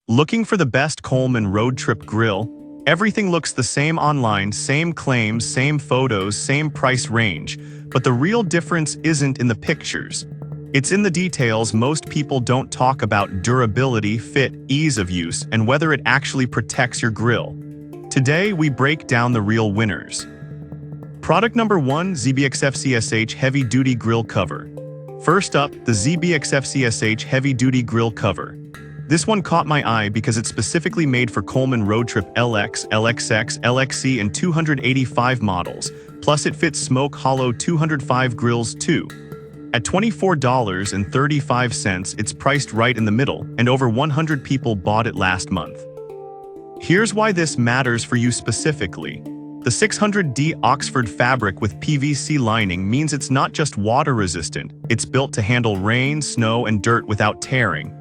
Looking for the best Coleman Roadtrip grill? Everything looks the same online, same claims, same photos, same price range, but the real difference isn't in the pictures. It's in the details. Most people don't talk about durability, fit, ease of use, and whether it actually protects your grill. Today, we break down the real winners. Product number 1, ZBXF-CSH Heavy Duty Grill Cover. First up, the ZBXF-CSH Heavy Duty Grill Cover. This one caught my eye because it's specifically made for Coleman Roadtrip LX, LXX, LXC, and 285 models, plus it fits Smoke Hollow 205 grills too. At $24.35, it's priced right in the middle, and over 100 people bought it last month. Here's why this matters for you specifically. The 600D Oxford fabric with PVC lining means it's not just water-resistant, it's built to handle rain, snow, and dirt without tearing.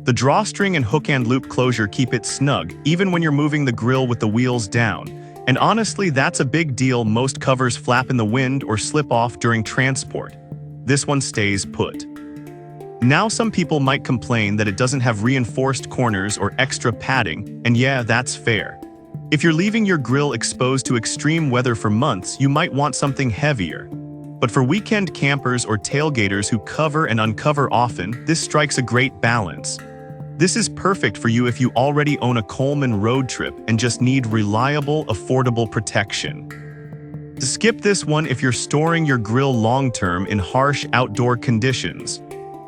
The drawstring and hook and loop closure keep it snug, even when you're moving the grill with the wheels down. And honestly, that's a big deal. Most covers flap in the wind or slip off during transport. This one stays put. Now some people might complain that it doesn't have reinforced corners or extra padding, and yeah, that's fair. If you're leaving your grill exposed to extreme weather for months, you might want something heavier. But for weekend campers or tailgaters who cover and uncover often, this strikes a great balance. This is perfect for you if you already own a Coleman Roadtrip and just need reliable, affordable protection. Skip this one if you're storing your grill long-term in harsh outdoor conditions.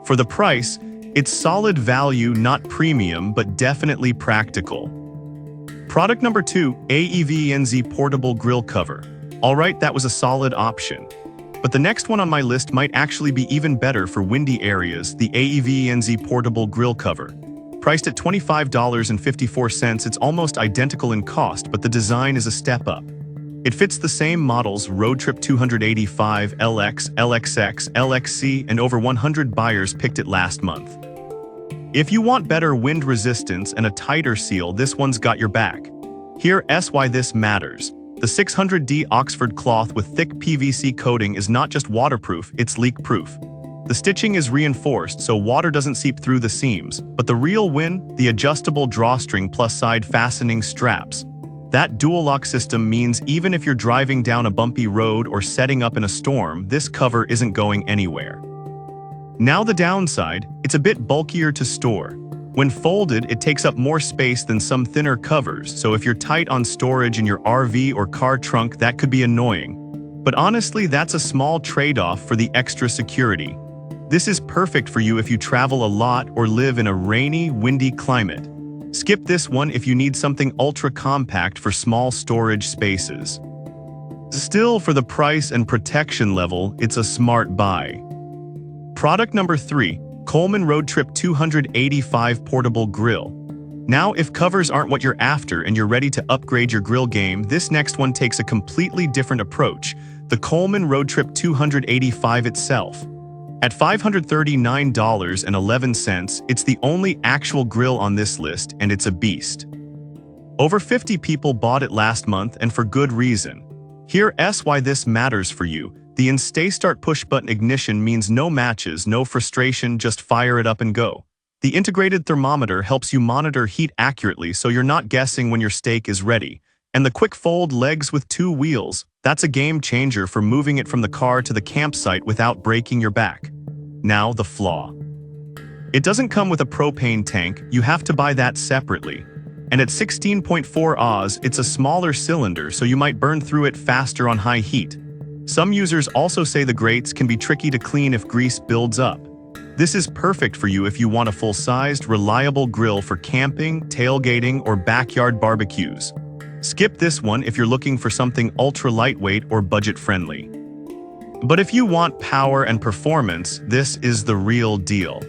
For the price, it's solid value, not premium, but definitely practical. Product number 2, AEV-ENZ Portable Grill Cover. Alright, that was a solid option. But the next one on my list might actually be even better for windy areas, the AEV-ENZ Portable Grill Cover. Priced at $25.54, it's almost identical in cost, but the design is a step up. It fits the same models, Roadtrip 285, LX, LXX, LXC, and over 100 buyers picked it last month. If you want better wind resistance and a tighter seal, this one's got your back. Here's why this matters. The 600D Oxford cloth with thick PVC coating is not just waterproof, it's leak-proof. The stitching is reinforced so water doesn't seep through the seams, but the real win? The adjustable drawstring plus side fastening straps. That dual-lock system means even if you're driving down a bumpy road or setting up in a storm, this cover isn't going anywhere. Now the downside, it's a bit bulkier to store. When folded, it takes up more space than some thinner covers, so if you're tight on storage in your RV or car trunk, that could be annoying. But honestly, that's a small trade-off for the extra security. This is perfect for you if you travel a lot or live in a rainy, windy climate. Skip this one if you need something ultra-compact for small storage spaces. Still, for the price and protection level, it's a smart buy. Product number 3, Coleman Roadtrip 285 Portable Grill. Now, if covers aren't what you're after and you're ready to upgrade your grill game, this next one takes a completely different approach, the Coleman Roadtrip 285 itself. At $539.11, it's the only actual grill on this list, and it's a beast. Over 50 people bought it last month, and for good reason. Here's why this matters for you. The Stay-Start push-button ignition means no matches, no frustration, just fire it up and go. The integrated thermometer helps you monitor heat accurately so you're not guessing when your steak is ready. And the quick fold legs with 2 wheels, that's a game changer for moving it from the car to the campsite without breaking your back. Now the flaw. It doesn't come with a propane tank, you have to buy that separately. And at 16.4 Oz, it's a smaller cylinder, so you might burn through it faster on high heat. Some users also say the grates can be tricky to clean if grease builds up. This is perfect for you if you want a full-sized, reliable grill for camping, tailgating, or backyard barbecues. Skip this one if you're looking for something ultra-lightweight or budget-friendly. But if you want power and performance, this is the real deal.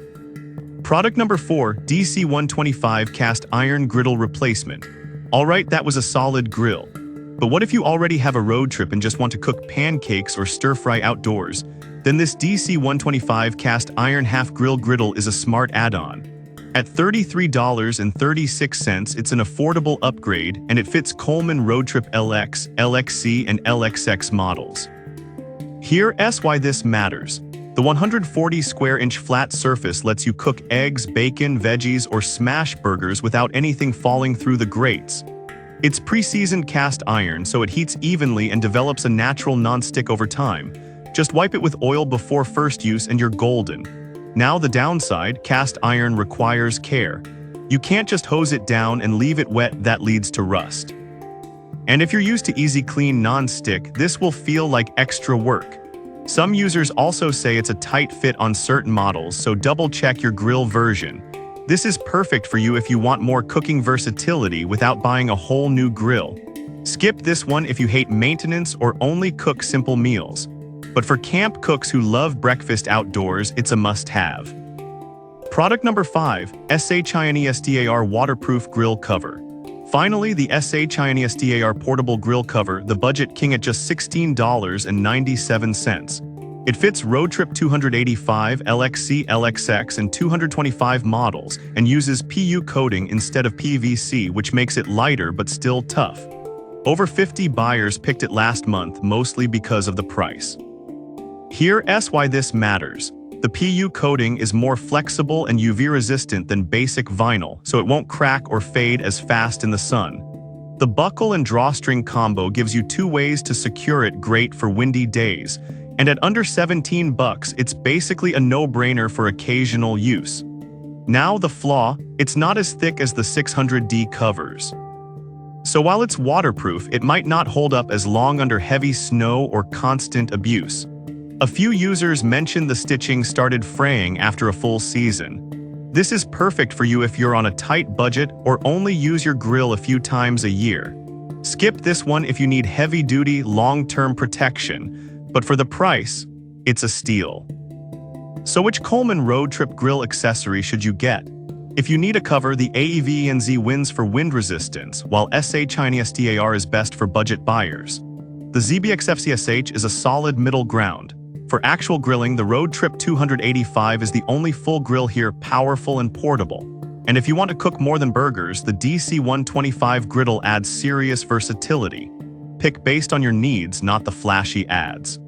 Product number 4, DC-125 Cast Iron Griddle Replacement. Alright, that was a solid grill. But what if you already have a road trip and just want to cook pancakes or stir-fry outdoors? Then this DC-125 Cast Iron Half Grill Griddle is a smart add-on. At $33.36, it's an affordable upgrade, and it fits Coleman Roadtrip LX, LXC, and LXX models. Here's why this matters. The The 140 square inch flat surface lets you cook eggs, bacon, veggies, or smash burgers without anything falling through the grates. It's pre-seasoned cast iron, so it heats evenly and develops a natural non-stick over time. Just wipe it with oil before first use and you're golden. Now the downside, cast iron requires care. You can't just hose it down and leave it wet, that leads to rust. And if you're used to easy clean non-stick, this will feel like extra work. Some users also say it's a tight fit on certain models, so double check your grill version. This is perfect for you if you want more cooking versatility without buying a whole new grill. Skip this one if you hate maintenance or only cook simple meals. But for camp cooks who love breakfast outdoors, it's a must-have. Product number 5, SHINESTAR Waterproof Grill Cover. Finally, the SHINESTAR Portable Grill Cover, the budget king at just $16.97. It fits Roadtrip 285, LXC, LXX, and 225 models and uses PU coating instead of PVC, which makes it lighter but still tough. Over 50 buyers picked it last month, mostly because of the price. Here's why this matters. The PU coating is more flexible and UV-resistant than basic vinyl, so it won't crack or fade as fast in the sun. The buckle and drawstring combo gives you 2 ways to secure it, great for windy days. And at under $17, it's basically a no-brainer for occasional use. Now the flaw, it's not as thick as the 600D covers. So while it's waterproof, it might not hold up as long under heavy snow or constant abuse. A few users mentioned the stitching started fraying after a full season. This is perfect for you if you're on a tight budget or only use your grill a few times a year. Skip this one if you need heavy-duty, long-term protection. But for the price, it's a steal. So which Coleman Roadtrip grill accessory should you get? If you need a cover, the AEVENZ wins for wind resistance, while SHINESTAR is best for budget buyers. The ZBXFCSH is a solid middle ground. For actual grilling, the Roadtrip 285 is the only full grill here, powerful and portable. And if you want to cook more than burgers, the DC125 griddle adds serious versatility. Pick based on your needs, not the flashy ads.